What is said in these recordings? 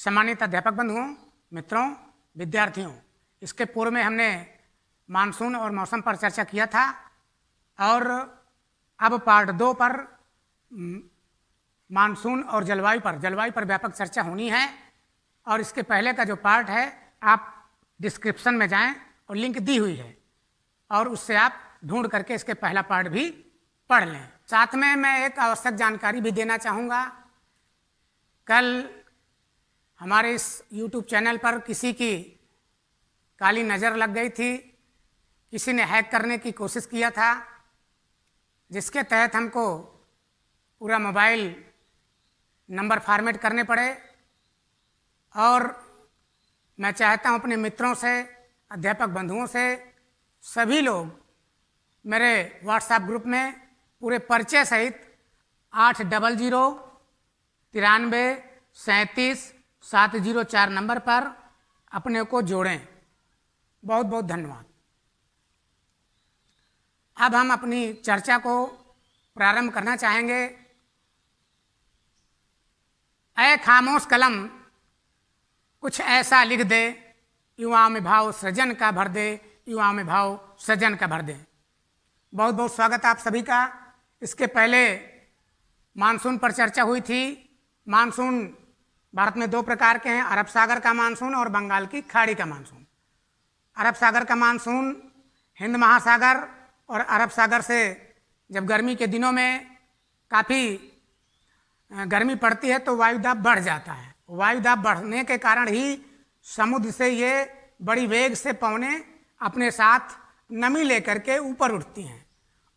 सम्मानित अध्यापक बंधुओं, मित्रों, विद्यार्थियों, इसके पूर्व में हमने मानसून और मौसम पर चर्चा किया था और अब पार्ट 2 पर मानसून और जलवायु पर व्यापक चर्चा होनी है। और इसके पहले का जो पार्ट है आप डिस्क्रिप्शन में जाएं और लिंक दी हुई है और उससे आप ढूंढ करके इसके पहला पार्ट भी पढ़ लें। साथ में मैं एक आवश्यक जानकारी भी देना चाहूँगा। कल हमारे इस YouTube चैनल पर किसी की काली नज़र लग गई थी, किसी ने हैक करने की कोशिश किया था, जिसके तहत हमको पूरा मोबाइल नंबर फॉर्मेट करने पड़े। और मैं चाहता हूँ अपने मित्रों से, अध्यापक बंधुओं से, सभी लोग मेरे व्हाट्सएप ग्रुप में पूरे परिचय सहित 800-93-3704 नंबर पर अपने को जोड़ें। बहुत बहुत धन्यवाद। अब हम अपनी चर्चा को प्रारंभ करना चाहेंगे। ऐ खामोश कलम कुछ ऐसा लिख दे, युवाओं में भाव सृजन का भर दे, युवाओं में भाव सृजन का भर दे। बहुत बहुत स्वागत आप सभी का। इसके पहले मानसून पर चर्चा हुई थी। मानसून भारत में 2 प्रकार के हैं, अरब सागर का मानसून और बंगाल की खाड़ी का मानसून। अरब सागर का मानसून हिंद महासागर और अरब सागर से जब गर्मी के दिनों में काफ़ी गर्मी पड़ती है तो वायुदाब बढ़ जाता है। वायुदाब बढ़ने के कारण ही समुद्र से ये बड़ी वेग से पवनें अपने साथ नमी लेकर के ऊपर उठती हैं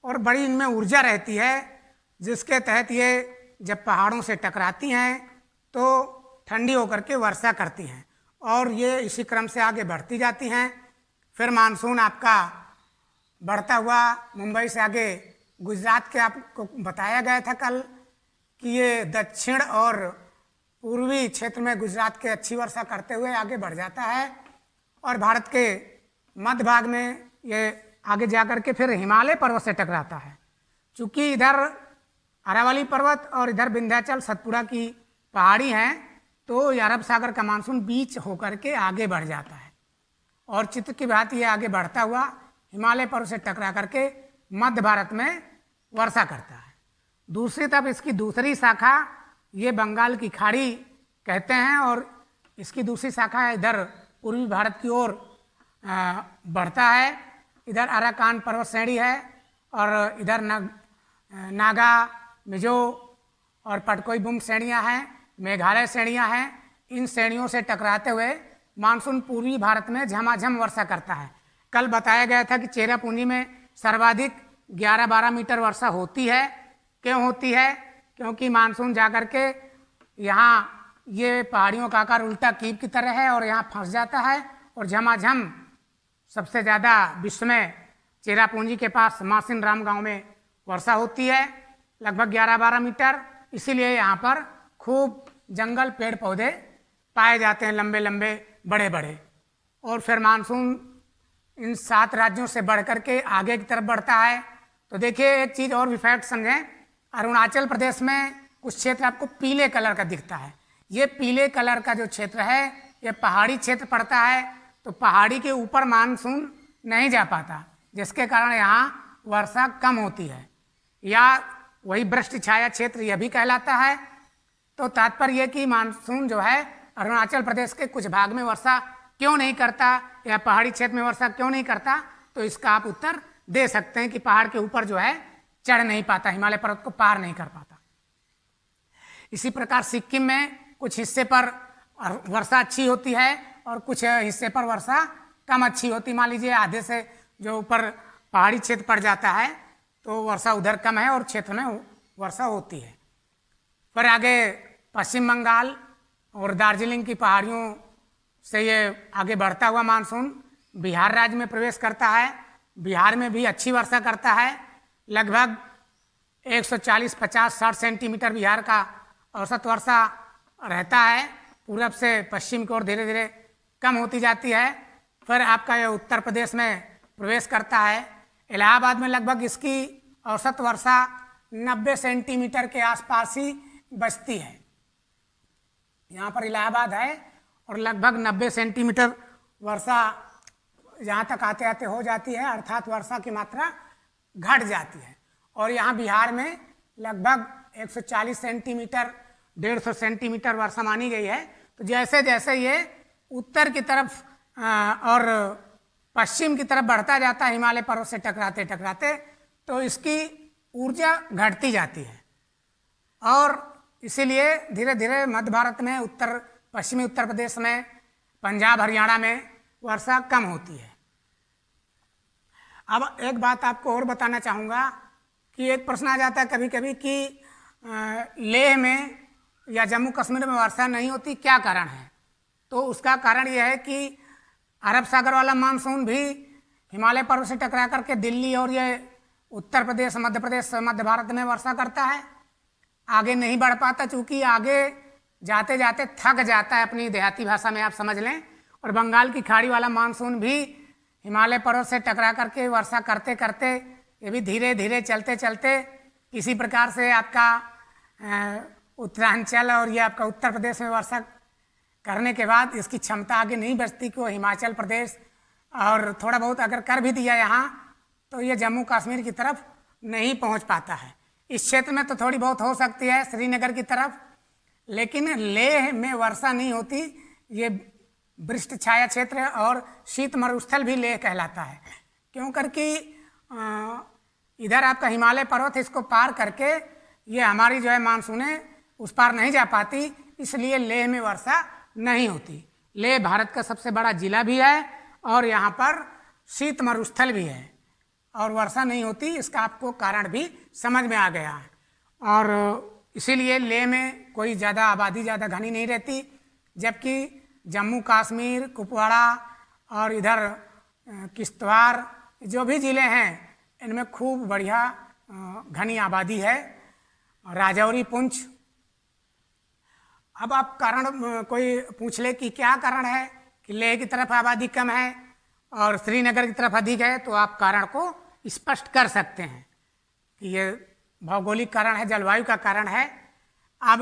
और बड़ी इनमें ऊर्जा रहती है, जिसके तहत ये जब पहाड़ों से टकराती हैं तो ठंडी होकर के वर्षा करती हैं और ये इसी क्रम से आगे बढ़ती जाती हैं। फिर मानसून आपका बढ़ता हुआ मुंबई से आगे गुजरात के आपको बताया गया था कल कि ये दक्षिण और पूर्वी क्षेत्र में गुजरात के अच्छी वर्षा करते हुए आगे बढ़ जाता है और भारत के मध्य भाग में ये आगे जाकर के फिर हिमालय पर्वत से टकराता है। चूँकि इधर अरावली पर्वत और इधर विंध्याचल सतपुड़ा की पहाड़ी हैं तो ये अरब सागर का मानसून बीच होकर के आगे बढ़ जाता है और चित्र की भांति ये आगे बढ़ता हुआ हिमालय पर्वत से टकरा करके मध्य भारत में वर्षा करता है। दूसरी तरफ इसकी दूसरी शाखा ये बंगाल की खाड़ी कहते हैं और इसकी दूसरी शाखा इधर पूर्वी भारत की ओर बढ़ता है। इधर अराकान पर्वत श्रेणी है और इधर नागा, मिजो और पटकोई-बुम श्रेणियाँ हैं, मेघालय श्रेणियाँ हैं। इन श्रेणियों से टकराते हुए मानसून पूर्वी भारत में झमाझम वर्षा करता है। कल बताया गया था कि चेरापूंजी में सर्वाधिक 11-12 मीटर वर्षा होती है। क्यों होती है? क्योंकि मानसून जाकर के यहाँ ये पहाड़ियों का आकार उल्टा कीप की तरह है और यहाँ फंस जाता है और झमाझम सबसे ज़्यादा विश्व में चेरापूंजी के पास मासिन राम गांव में वर्षा होती है, लगभग 11-12 मीटर। इसीलिए यहाँ पर खूब जंगल पेड़ पौधे पाए जाते हैं, लंबे लंबे बड़े बड़े। और फिर मानसून इन 7 राज्यों से बढ़ कर के आगे की तरफ बढ़ता है। तो देखिए एक चीज़ और भी फैक्ट समझें, अरुणाचल प्रदेश में कुछ क्षेत्र आपको पीले कलर का दिखता है। ये पीले कलर का जो क्षेत्र है ये पहाड़ी क्षेत्र पड़ता है, तो पहाड़ी के ऊपर मानसून नहीं जा पाता, जिसके कारण यहाँ वर्षा कम होती है, या वही वृष्टि छाया क्षेत्र यह भी कहलाता है। तो तात्पर्य कि मानसून जो है अरुणाचल प्रदेश के कुछ भाग में वर्षा क्यों नहीं करता या पहाड़ी क्षेत्र में वर्षा क्यों नहीं करता, तो इसका आप उत्तर दे सकते हैं कि पहाड़ के ऊपर जो है चढ़ नहीं पाता, हिमालय पर्वत को पार नहीं कर पाता। इसी प्रकार सिक्किम में कुछ हिस्से पर वर्षा अच्छी होती है और कुछ हिस्से पर वर्षा कम अच्छी होती। मान लीजिए आधे से जो ऊपर पहाड़ी क्षेत्र पड़ जाता है तो वर्षा उधर कम है और क्षेत्र में वर्षा होती है। फिर आगे पश्चिम बंगाल और दार्जिलिंग की पहाड़ियों से ये आगे बढ़ता हुआ मानसून बिहार राज्य में प्रवेश करता है। बिहार में भी अच्छी वर्षा करता है, लगभग 140, 50, 60 सेंटीमीटर बिहार का औसत वर्षा रहता है। पूरब से पश्चिम की ओर धीरे धीरे कम होती जाती है। फिर आपका ये उत्तर प्रदेश में प्रवेश करता है। इलाहाबाद में लगभग इसकी औसत वर्षा 90 सेंटीमीटर के आसपास ही बचती है। यहाँ पर इलाहाबाद है और लगभग 90 सेंटीमीटर वर्षा यहाँ तक आते आते हो जाती है, अर्थात वर्षा की मात्रा घट जाती है। और यहाँ बिहार में लगभग 140 सेंटीमीटर 150 सेंटीमीटर वर्षा मानी गई है। तो जैसे जैसे ये उत्तर की तरफ और पश्चिम की तरफ बढ़ता जाता है हिमालय पर्वत से टकराते टकराते, तो इसकी ऊर्जा घटती जाती है और इसीलिए धीरे धीरे मध्य भारत में पश्चिमी उत्तर प्रदेश में, पंजाब हरियाणा में वर्षा कम होती है। अब एक बात आपको और बताना चाहूँगा कि एक प्रश्न आ जाता है कभी कभी कि लेह में या जम्मू कश्मीर में वर्षा नहीं होती, क्या कारण है? तो उसका कारण यह है कि अरब सागर वाला मानसून भी हिमालय पर्वत से टकरा करके दिल्ली और ये उत्तर प्रदेश, मध्य प्रदेश, मध्य भारत में वर्षा करता है, आगे नहीं बढ़ पाता, चूँकि आगे जाते जाते थक जाता है, अपनी देहाती भाषा में आप समझ लें। और बंगाल की खाड़ी वाला मानसून भी हिमालय पर्वत से टकरा करके वर्षा करते करते ये भी धीरे धीरे चलते चलते किसी प्रकार से आपका उत्तरांचल और ये आपका उत्तर प्रदेश में वर्षा करने के बाद इसकी क्षमता आगे नहीं बचती कि वो हिमाचल प्रदेश और थोड़ा बहुत अगर कर भी दिया यहाँ तो ये जम्मू कश्मीर की तरफ नहीं पहुँच पाता है। इस क्षेत्र में तो थोड़ी बहुत हो सकती है श्रीनगर की तरफ, लेकिन लेह में वर्षा नहीं होती। ये वृष्ट छाया क्षेत्र और शीत मरुस्थल भी लेह कहलाता है, क्यों करके इधर आपका हिमालय पर्वत इसको पार करके ये हमारी जो है मानसूनें उस पार नहीं जा पाती, इसलिए लेह में वर्षा नहीं होती। लेह भारत का सबसे बड़ा जिला भी है और यहाँ पर शीत मरुस्थल भी है और वर्षा नहीं होती, इसका आपको कारण भी समझ में आ गया है। और इसीलिए लेह में कोई ज़्यादा आबादी ज़्यादा घनी नहीं रहती, जबकि जम्मू कश्मीर, कुपवाड़ा और इधर किश्तवाड़ जो भी ज़िले हैं इनमें खूब बढ़िया घनी आबादी है। राजौरी, पुंछ। अब आप कारण कोई पूछ ले कि क्या कारण है कि लेह की तरफ आबादी कम है और श्रीनगर की तरफ अधिक है, तो आप कारण को स्पष्ट कर सकते हैं कि ये भौगोलिक कारण है, जलवायु का कारण है। अब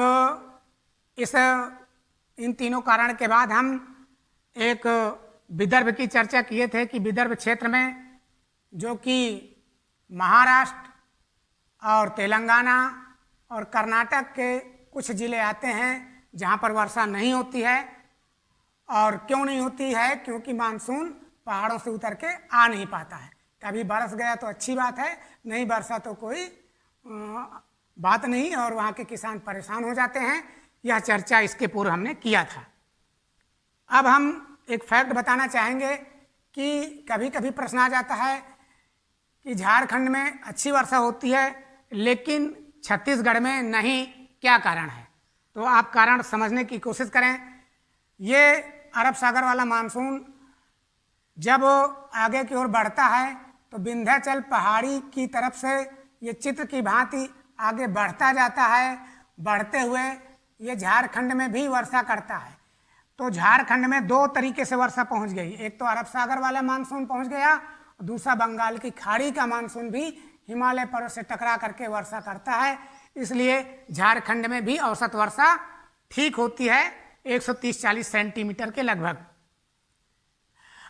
इन तीनों कारण के बाद हम एक विदर्भ की चर्चा किए थे कि विदर्भ क्षेत्र में जो कि महाराष्ट्र और तेलंगाना और कर्नाटक के कुछ ज़िले आते हैं जहाँ पर वर्षा नहीं होती है। और क्यों नहीं होती है? क्योंकि मानसून पहाड़ों से उतर के आ नहीं पाता है। कभी बरस गया तो अच्छी बात है, नहीं बरसा तो कोई बात नहीं और वहाँ के किसान परेशान हो जाते हैं। यह चर्चा इसके पूर्व हमने किया था। अब हम एक फैक्ट बताना चाहेंगे कि कभी कभी प्रश्न आ जाता है कि झारखंड में अच्छी वर्षा होती है लेकिन छत्तीसगढ़ में नहीं, क्या कारण है? तो आप कारण समझने की कोशिश करें। ये अरब सागर वाला मानसून जब आगे की ओर बढ़ता है तो विंध्याचल पहाड़ी की तरफ से ये चित्र की भांति आगे बढ़ता जाता है। बढ़ते हुए ये झारखंड में भी वर्षा करता है। तो झारखंड में दो तरीके से वर्षा पहुंच गई, एक तो अरब सागर वाला मानसून पहुंच गया, दूसरा बंगाल की खाड़ी का मानसून भी हिमालय पर्वत से टकरा करके वर्षा करता है। इसलिए झारखंड में भी औसत वर्षा ठीक होती है 130-40 सेंटीमीटर के लगभग।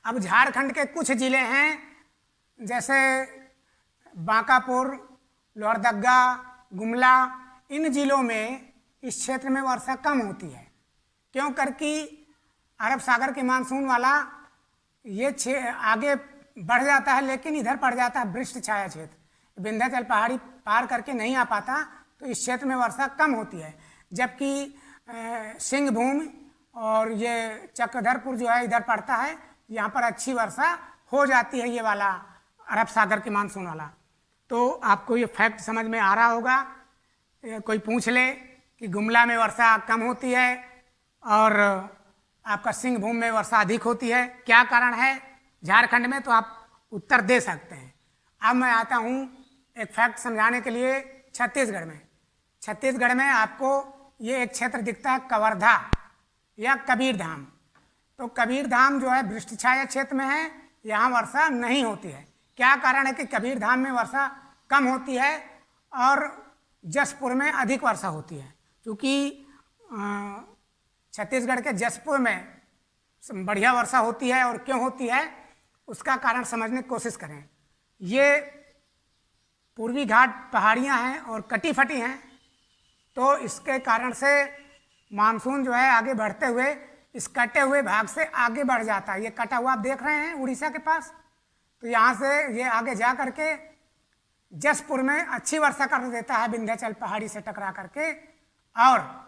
अब झारखंड के कुछ जिले हैं जैसे बांकापुर, लोहरदगा, गुमला, इन जिलों में इस क्षेत्र में वर्षा कम होती है, क्यों करके अरब सागर के मानसून वाला ये आगे बढ़ जाता है लेकिन इधर पड़ जाता है वृष्ट छाया क्षेत्र, विंध्याचल पहाड़ी पार करके नहीं आ पाता, तो इस क्षेत्र में वर्षा कम होती है। जबकि सिंहभूम और ये चक्रधरपुर जो है इधर पड़ता है, यहाँ पर अच्छी वर्षा हो जाती है, ये वाला अरब सागर के मानसून वाला। तो आपको ये फैक्ट समझ में आ रहा होगा। कोई पूछ ले कि गुमला में वर्षा कम होती है और आपका सिंहभूम में वर्षा अधिक होती है, क्या कारण है झारखंड में, तो आप उत्तर दे सकते हैं। अब मैं आता हूँ एक फैक्ट समझाने के लिए छत्तीसगढ़ में। छत्तीसगढ़ में आपको ये एक क्षेत्र दिखता है कवर्धा या कबीरधाम। तो कबीरधाम जो है वृष्ट छाया क्षेत्र में है, यहाँ वर्षा नहीं होती है। क्या कारण है कि कबीरधाम में वर्षा कम होती है और जसपुर में अधिक वर्षा होती है? क्योंकि छत्तीसगढ़ के जसपुर में बढ़िया वर्षा होती है और क्यों होती है उसका कारण समझने की कोशिश करें। ये पूर्वी घाट पहाड़ियाँ हैं और कटी फटी हैं, तो इसके कारण से मानसून जो है आगे बढ़ते हुए इस कटे हुए भाग से आगे बढ़ जाता है। ये कटा हुआ आप देख रहे हैं उड़ीसा के पास, तो यहाँ से ये आगे जा करके जसपुर में अच्छी वर्षा कर देता है विंध्याचल पहाड़ी से टकरा करके, और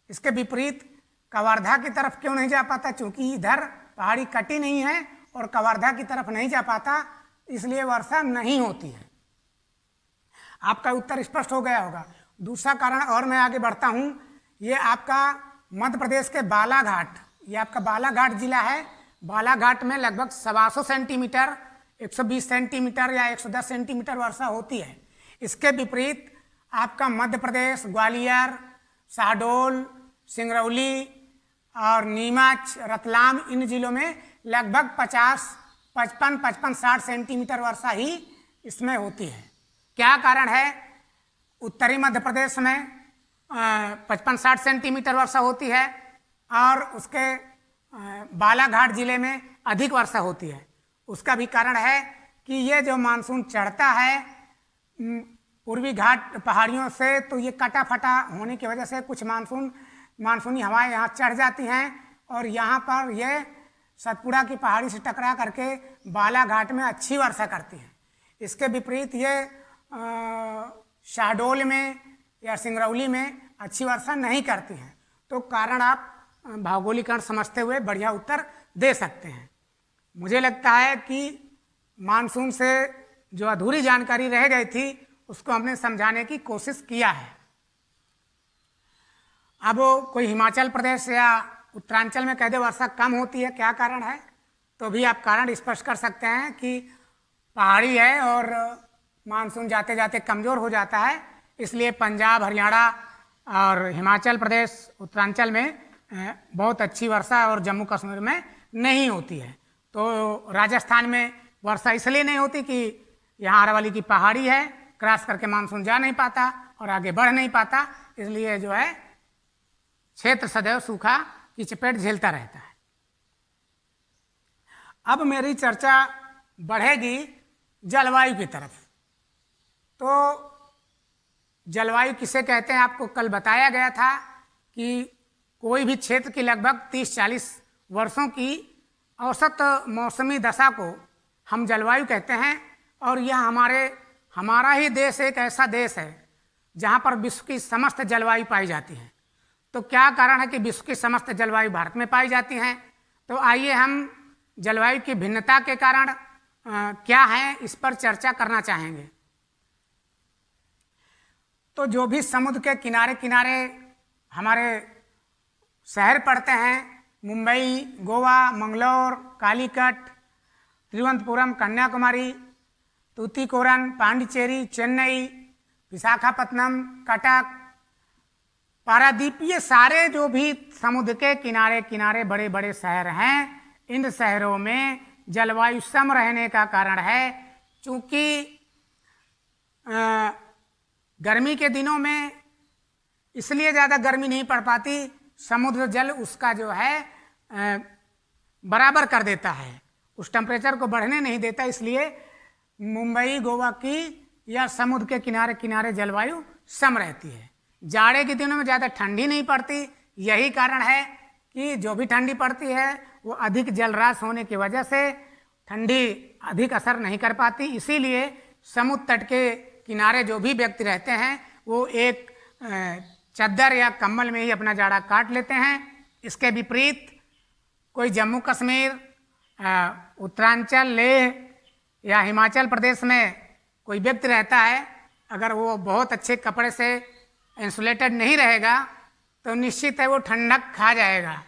इसके विपरीत कवर्धा की तरफ क्यों नहीं जा पाता, क्योंकि इधर पहाड़ी कटी नहीं है और कवर्धा की तरफ नहीं जा पाता, इसलिए वर्षा नहीं होती है। आपका उत्तर स्पष्ट हो गया होगा। दूसरा कारण और मैं आगे बढ़ता हूँ, ये आपका मध्य प्रदेश के बालाघाट, ये आपका बालाघाट जिला है। बालाघाट में लगभग 125 सेंटीमीटर, 120 सेंटीमीटर या 110 सेंटीमीटर वर्षा होती है। इसके विपरीत आपका मध्य प्रदेश ग्वालियर, शहडोल, सिंगरौली और नीमच, रतलाम, इन जिलों में लगभग 55-60 सेंटीमीटर वर्षा ही इसमें होती है। क्या कारण है? उत्तरी मध्य प्रदेश में 55-60 सेंटीमीटर वर्षा होती है और उसके बालाघाट जिले में अधिक वर्षा होती है। उसका भी कारण है कि ये जो मानसून चढ़ता है पूर्वी घाट पहाड़ियों से, तो ये कटा फटा होने की वजह से कुछ मानसूनी हवाएं यहाँ चढ़ जाती हैं और यहाँ पर ये सतपुड़ा की पहाड़ी से टकरा करके बालाघाट में अच्छी वर्षा करती हैं। इसके विपरीत ये शहडोल में या सिंगरौली में अच्छी वर्षा नहीं करती हैं। तो कारण आप भौगोलिकरण समझते हुए बढ़िया उत्तर दे सकते हैं। मुझे लगता है कि मानसून से जो अधूरी जानकारी रह गई थी उसको हमने समझाने की कोशिश किया है। अब कोई हिमाचल प्रदेश या उत्तरांचल में कह दे वर्षा कम होती है, क्या कारण है, तो भी आप कारण स्पष्ट कर सकते हैं कि पहाड़ी है और मानसून जाते जाते कमज़ोर हो जाता है, इसलिए पंजाब, हरियाणा और हिमाचल प्रदेश, उत्तरांचल में बहुत अच्छी वर्षा और जम्मू कश्मीर में नहीं होती है। तो राजस्थान में वर्षा इसलिए नहीं होती कि यहाँ अरावली की पहाड़ी है, क्रॉस करके मानसून जा नहीं पाता और आगे बढ़ नहीं पाता, इसलिए जो है क्षेत्र सदैव सूखा की चपेट झेलता रहता है। अब मेरी चर्चा बढ़ेगी जलवायु की तरफ। तो जलवायु किसे कहते हैं आपको कल बताया गया था कि कोई भी क्षेत्र की लगभग 30-40 वर्षों की औसत मौसमी दशा को हम जलवायु कहते हैं। और यह हमारा ही देश एक ऐसा देश है जहाँ पर विश्व की समस्त जलवायु पाई जाती है। तो क्या कारण है कि विश्व की समस्त जलवायु भारत में पाई जाती हैं? तो आइए हम जलवायु की भिन्नता के कारण क्या है इस पर चर्चा करना चाहेंगे। तो जो भी समुद्र के किनारे किनारे हमारे शहर पड़ते हैं, मुंबई, गोवा, मंगलौर, कालीकट, तिरुवनंतपुरम, कन्याकुमारी, तूतीकोरन, पांडिचेरी, चेन्नई, विशाखापत्तनम, कटक, पारादीप, ये सारे जो भी समुद्र के किनारे किनारे बड़े बड़े शहर हैं, इन शहरों में जलवायु सम रहने का कारण है चूँकि गर्मी के दिनों में इसलिए ज़्यादा गर्मी नहीं पड़ पाती, समुद्र जल उसका जो है बराबर कर देता है, उस टेम्परेचर को बढ़ने नहीं देता, इसलिए मुंबई, गोवा की या समुद्र के किनारे किनारे जलवायु सम रहती है। जाड़े के दिनों में ज़्यादा ठंडी नहीं पड़ती, यही कारण है कि जो भी ठंडी पड़ती है वो अधिक जलराश होने की वजह से ठंडी अधिक असर नहीं कर पाती, इसीलिए समुद्र तट के किनारे जो भी व्यक्ति रहते हैं वो एक चद्दर या कंबल में ही अपना जाड़ा काट लेते हैं। इसके विपरीत कोई जम्मू कश्मीर, उत्तरांचल, लेह या हिमाचल प्रदेश में कोई व्यक्ति रहता है, अगर वो बहुत अच्छे कपड़े से इंसुलेटेड नहीं रहेगा तो निश्चित है वो ठंडक खा जाएगा।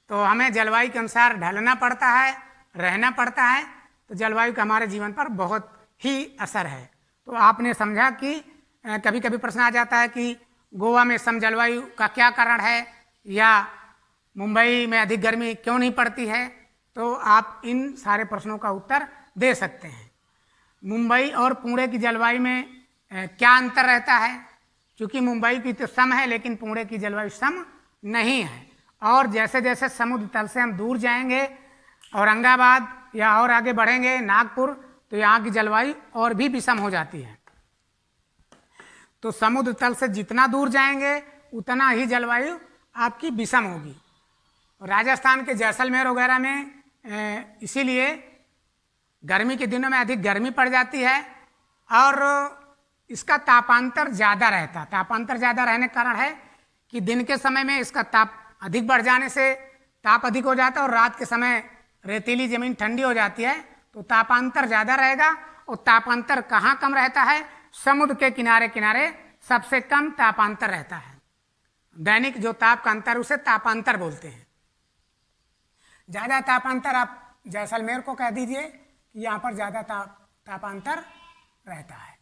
तो हमें जलवायु के अनुसार ढलना पड़ता है, रहना पड़ता है, तो जलवायु का हमारे जीवन पर बहुत ही असर है। तो आपने समझा कि कभी कभी प्रश्न आ जाता है कि गोवा में सम जलवायु का क्या कारण है या मुंबई में अधिक गर्मी क्यों नहीं पड़ती है, तो आप इन सारे प्रश्नों का उत्तर दे सकते हैं। मुंबई और पुणे की जलवायु में क्या अंतर रहता है? क्योंकि मुंबई की तो सम है लेकिन पुणे की जलवायु सम नहीं है। और जैसे जैसे समुद्र तल से हम दूर जाएंगे, औरंगाबाद या और आगे बढ़ेंगे नागपुर, तो यहाँ की जलवायु और भी विषम हो जाती है। तो समुद्र तल से जितना दूर जाएंगे उतना ही जलवायु आपकी विषम होगी। राजस्थान के जैसलमेर वगैरह में इसीलिए गर्मी के दिनों में अधिक गर्मी पड़ जाती है और इसका तापांतर ज़्यादा रहता है। तापांतर ज़्यादा रहने का कारण है कि दिन के समय में इसका ताप अधिक बढ़ जाने से ताप अधिक हो जाता है और रात के समय रेतीली ज़मीन ठंडी हो जाती है, तो तापांतर ज़्यादा रहेगा। और तापांतर कहाँ कम रहता है? समुद्र के किनारे किनारे सबसे कम तापांतर रहता है। दैनिक जो ताप का अंतर उसे तापांतर बोलते हैं। ज़्यादा तापांतर आप जैसलमेर को कह दीजिए कि यहाँ पर ज़्यादा तापांतर रहता है।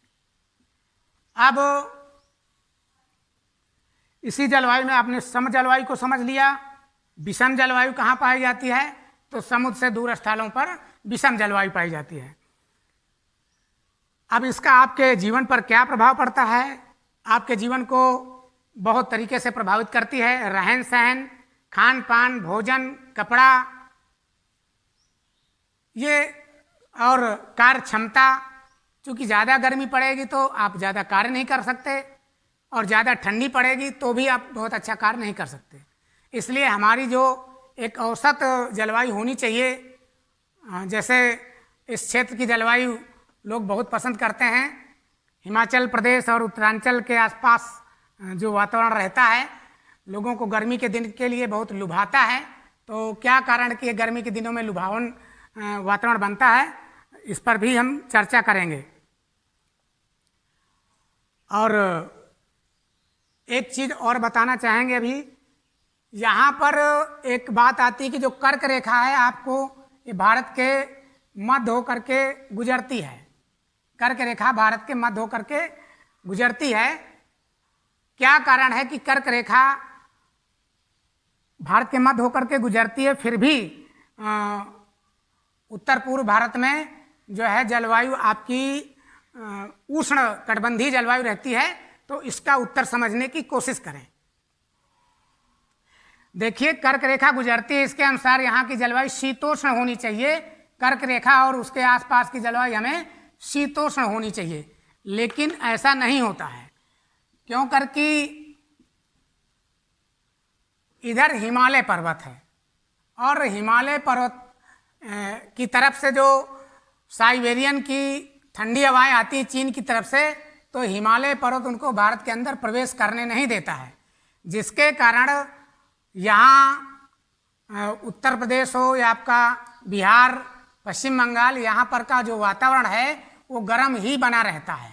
अब इसी जलवायु में आपने सम जलवायु को समझ लिया। विषम जलवायु कहाँ पाई जाती है? तो समुद्र से दूर स्थलों पर विषम जलवायु पाई जाती है। अब इसका आपके जीवन पर क्या प्रभाव पड़ता है? आपके जीवन को बहुत तरीके से प्रभावित करती है। रहन सहन, खान पान, भोजन, कपड़ा, ये और कार्य क्षमता। चूँकि ज़्यादा गर्मी पड़ेगी तो आप ज़्यादा कार्य नहीं कर सकते और ज़्यादा ठंडी पड़ेगी तो भी आप बहुत अच्छा कार्य नहीं कर सकते। इसलिए हमारी जो एक औसत जलवायु होनी चाहिए, जैसे इस क्षेत्र की जलवायु लोग बहुत पसंद करते हैं। हिमाचल प्रदेश और उत्तरांचल के आसपास जो वातावरण रहता है लोगों को गर्मी के दिन के लिए बहुत लुभाता है। तो क्या कारण कि गर्मी के दिनों में लुभावन वातावरण बनता है, इस पर भी हम चर्चा करेंगे। और एक चीज़ और बताना चाहेंगे अभी, यहाँ पर एक बात आती है कि जो कर्क रेखा है आपको ये भारत के मध्य होकर के गुजरती है। कर्क रेखा भारत के मध्य होकर के गुजरती है। क्या कारण है कि कर्क रेखा भारत के मध्य होकर के गुजरती है, फिर भी उत्तर पूर्व भारत में जो है जलवायु आपकी उष्ण कटिबंधीय जलवायु रहती है? तो इसका उत्तर समझने की कोशिश करें। देखिए, कर्क रेखा गुजरती है, इसके अनुसार यहाँ की जलवायु शीतोष्ण होनी चाहिए। कर्क रेखा और उसके आसपास की जलवायु हमें शीतोष्ण होनी चाहिए, लेकिन ऐसा नहीं होता है। क्यों? करके इधर हिमालय पर्वत है और हिमालय पर्वत की तरफ से जो साइबेरियन की ठंडी हवाएं आती हैं चीन की तरफ से, तो हिमालय पर्वत उनको भारत के अंदर प्रवेश करने नहीं देता है, जिसके कारण यहाँ उत्तर प्रदेश हो या आपका बिहार, पश्चिम बंगाल, यहाँ पर का जो वातावरण है वो गर्म ही बना रहता है।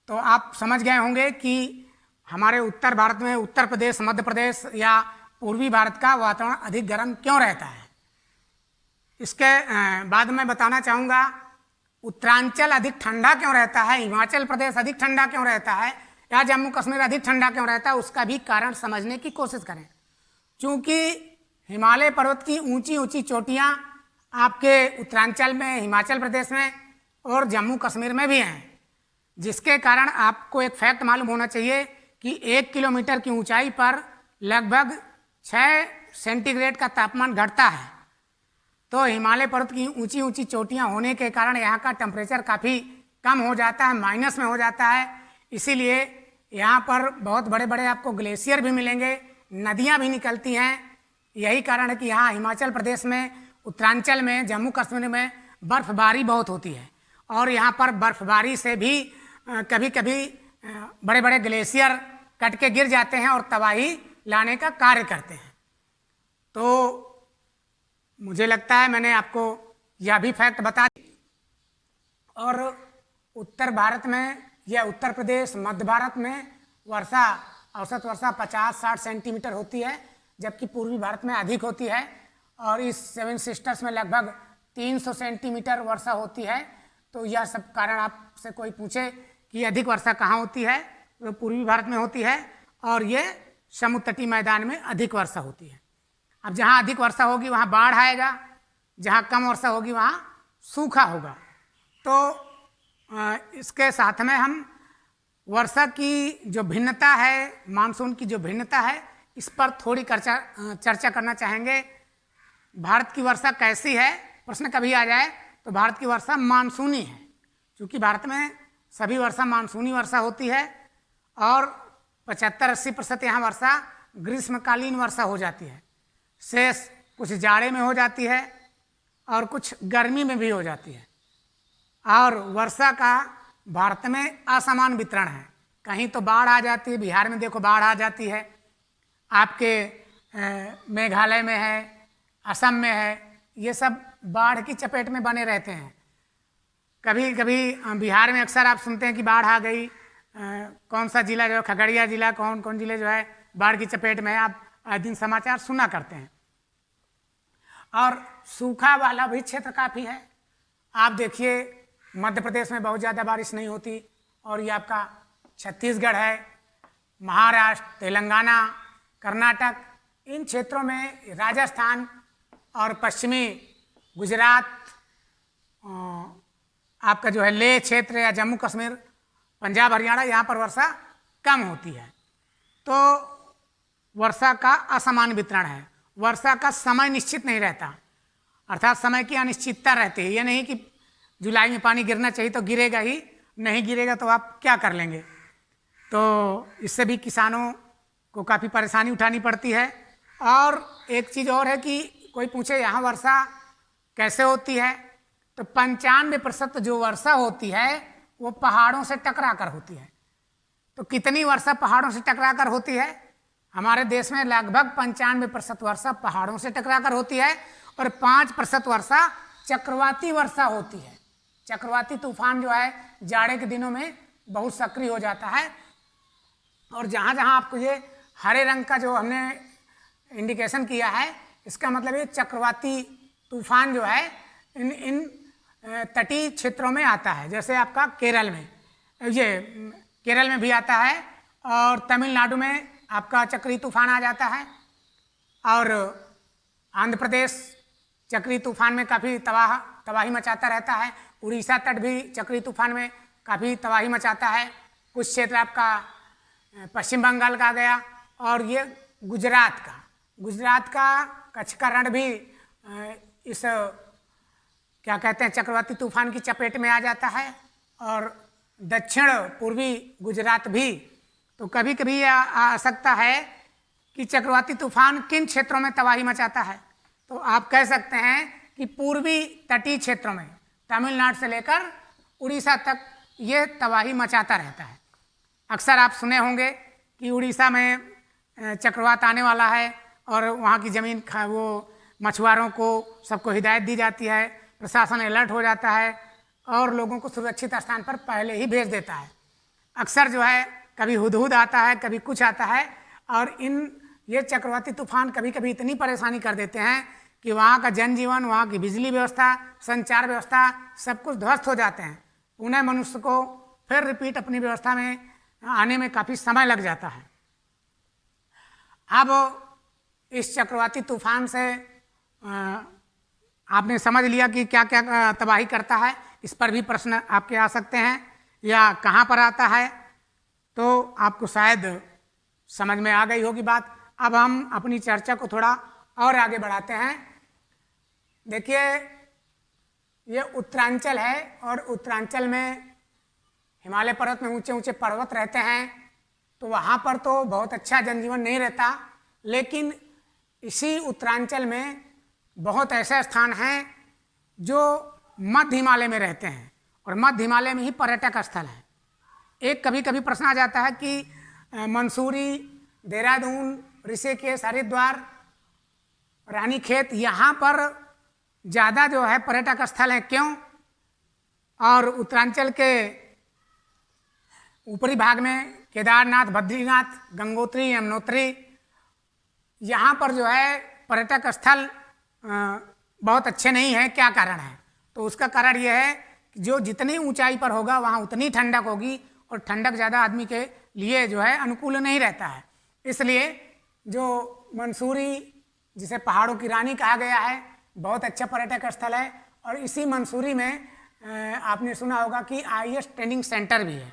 तो आप समझ गए होंगे कि हमारे उत्तर भारत में उत्तर प्रदेश, मध्य प्रदेश या पूर्वी भारत का वातावरण अधिक गर्म क्यों रहता है। इसके बाद मैं बताना चाहूँगा उत्तरांचल अधिक ठंडा क्यों रहता है, हिमाचल प्रदेश अधिक ठंडा क्यों रहता है, या जम्मू कश्मीर अधिक ठंडा क्यों रहता है, उसका भी कारण समझने की कोशिश करें। क्योंकि हिमालय पर्वत की ऊंची ऊंची चोटियाँ आपके उत्तरांचल में, हिमाचल प्रदेश में और जम्मू कश्मीर में भी हैं, जिसके कारण आपको एक फैक्ट मालूम होना चाहिए कि 1 किलोमीटर की ऊंचाई पर लगभग 6 सेंटीग्रेड का तापमान घटता है। तो हिमालय पर्वत की ऊंची ऊंची चोटियां होने के कारण यहाँ का टेम्परेचर काफ़ी कम हो जाता है, माइनस में हो जाता है। इसीलिए यहाँ पर बहुत बड़े बड़े आपको ग्लेशियर भी मिलेंगे, नदियाँ भी निकलती हैं। यही कारण है कि यहाँ हिमाचल प्रदेश में, उत्तरांचल में, जम्मू कश्मीर में बर्फबारी बहुत होती है और यहाँ पर बर्फबारी से भी कभी कभी बड़े बड़े ग्लेशियर कट के गिर जाते हैं और तबाही लाने का कार्य करते हैं। तो मुझे लगता है मैंने आपको यह भी फैक्ट बता दिया। और उत्तर भारत में या उत्तर प्रदेश, मध्य भारत में वर्षा, औसत वर्षा 50-60 सेंटीमीटर होती है, जबकि पूर्वी भारत में अधिक होती है। और इस 7 सिस्टर्स में लगभग 300 सेंटीमीटर वर्षा होती है। तो यह सब कारण आपसे कोई पूछे कि अधिक वर्षा कहाँ होती है, तो पूर्वी भारत में होती है और ये समुद्र तटीय मैदान में अधिक वर्षा होती है। अब जहाँ अधिक वर्षा होगी वहाँ बाढ़ आएगा, जहाँ कम वर्षा होगी वहाँ सूखा होगा। तो इसके साथ में हम वर्षा की जो भिन्नता है, मानसून की जो भिन्नता है, इस पर थोड़ी चर्चा करना चाहेंगे। भारत की वर्षा कैसी है, प्रश्न कभी आ जाए तो भारत की वर्षा मानसूनी है, क्योंकि भारत में सभी वर्षा मानसूनी वर्षा होती है और 75-80% यहाँ वर्षा ग्रीष्मकालीन वर्षा हो जाती है। शेष कुछ जाड़े में हो जाती है और कुछ गर्मी में भी हो जाती है। और वर्षा का भारत में असमान वितरण है, कहीं तो बाढ़ आ जाती है, बिहार में देखो बाढ़ आ जाती है, आपके मेघालय में है, असम में है, ये सब बाढ़ की चपेट में बने रहते हैं। कभी कभी बिहार में अक्सर आप सुनते हैं कि बाढ़ आ गई, कौन सा जिला जो है, खगड़िया जिला, कौन कौन जिले जो है बाढ़ की चपेट में है, आप आए दिन समाचार सुना करते हैं। और सूखा वाला भी क्षेत्र काफ़ी है। आप देखिए मध्य प्रदेश में बहुत ज़्यादा बारिश नहीं होती, और ये आपका छत्तीसगढ़ है, महाराष्ट्र, तेलंगाना, कर्नाटक, इन क्षेत्रों में, राजस्थान और पश्चिमी गुजरात, आपका जो है लेह क्षेत्र या जम्मू कश्मीर, पंजाब, हरियाणा, यहाँ पर वर्षा कम होती है। तो वर्षा का असमान वितरण है। वर्षा का समय निश्चित नहीं रहता, अर्थात समय की अनिश्चितता रहती है। ये नहीं कि जुलाई में पानी गिरना चाहिए तो गिरेगा ही, नहीं गिरेगा तो आप क्या कर लेंगे। तो इससे भी किसानों को काफ़ी परेशानी उठानी पड़ती है। और एक चीज़ और है कि कोई पूछे यहाँ वर्षा कैसे होती है, तो 95% जो वर्षा होती है वो पहाड़ों से टकरा कर होती है। तो कितनी वर्षा पहाड़ों से टकरा कर होती है? हमारे देश में लगभग 95% वर्षा पहाड़ों से टकरा कर होती है और 5% वर्षा चक्रवाती वर्षा होती है। चक्रवाती तूफान जो है जाड़े के दिनों में बहुत सक्रिय हो जाता है। और जहाँ जहाँ आपको ये हरे रंग का जो हमने इंडिकेशन किया है, इसका मतलब ये चक्रवाती तूफान जो है इन तटीय क्षेत्रों में आता है। जैसे आपका केरल में, ये केरल में भी आता है, और तमिलनाडु में आपका चक्री तूफान आ जाता है, और आंध्र प्रदेश चक्री तूफान में काफ़ी तबाही मचाता रहता है। उड़ीसा तट भी चक्री तूफान में काफ़ी तबाही मचाता है। कुछ क्षेत्र आपका पश्चिम बंगाल का आ गया, और ये गुजरात का कच्छ का रण भी इस क्या कहते हैं चक्रवाती तूफान की चपेट में आ जाता है, और दक्षिण पूर्वी गुजरात भी। तो कभी कभी आ सकता है कि चक्रवाती तूफान किन क्षेत्रों में तबाही मचाता है। तो आप कह सकते हैं कि पूर्वी तटीय क्षेत्रों में, तमिलनाडु से लेकर उड़ीसा तक ये तबाही मचाता रहता है। अक्सर आप सुने होंगे कि उड़ीसा में चक्रवात आने वाला है, और वहाँ की ज़मीन वो मछुआरों को सबको हिदायत दी जाती है, प्रशासन अलर्ट हो जाता है और लोगों को सुरक्षित स्थान पर पहले ही भेज देता है। अक्सर जो है कभी हुदहुद आता है, कभी कुछ आता है, और ये चक्रवाती तूफान कभी कभी इतनी परेशानी कर देते हैं कि वहाँ का जनजीवन, वहाँ की बिजली व्यवस्था, संचार व्यवस्था, सब कुछ ध्वस्त हो जाते हैं। पुनः मनुष्य को फिर रिपीट अपनी व्यवस्था में आने में काफ़ी समय लग जाता है। अब इस चक्रवाती तूफान से आपने समझ लिया कि क्या क्या तबाही करता है। इस पर भी प्रश्न आपके आ सकते हैं, या कहाँ पर आता है, तो आपको शायद समझ में आ गई होगी बात। अब हम अपनी चर्चा को थोड़ा और आगे बढ़ाते हैं। देखिए, ये उत्तरांचल है, और उत्तरांचल में हिमालय पर्वत में ऊंचे ऊंचे पर्वत रहते हैं, तो वहाँ पर तो बहुत अच्छा जनजीवन नहीं रहता। लेकिन इसी उत्तरांचल में बहुत ऐसे स्थान हैं जो मध्य हिमालय में रहते हैं, और मध्य हिमालय में ही पर्यटक स्थल है। एक कभी कभी प्रश्न आ जाता है कि मंसूरी, देहरादून, ऋषिकेश, हरिद्वार, रानीखेत, यहाँ पर ज़्यादा जो है पर्यटक स्थल हैं, क्यों? और उत्तरांचल के ऊपरी भाग में केदारनाथ, बद्रीनाथ, गंगोत्री, यमुनोत्री, यहाँ पर जो है पर्यटक स्थल बहुत अच्छे नहीं हैं। क्या कारण है? तो उसका कारण यह है कि जो जितनी ऊंचाई पर होगा वहाँ उतनी ठंडक होगी, और ठंडक ज़्यादा आदमी के लिए जो है अनुकूल नहीं रहता है। इसलिए जो मंसूरी, जिसे पहाड़ों की रानी कहा गया है, बहुत अच्छा पर्यटक स्थल है। और इसी मंसूरी में आपने सुना होगा कि IAS ट्रेनिंग सेंटर भी है।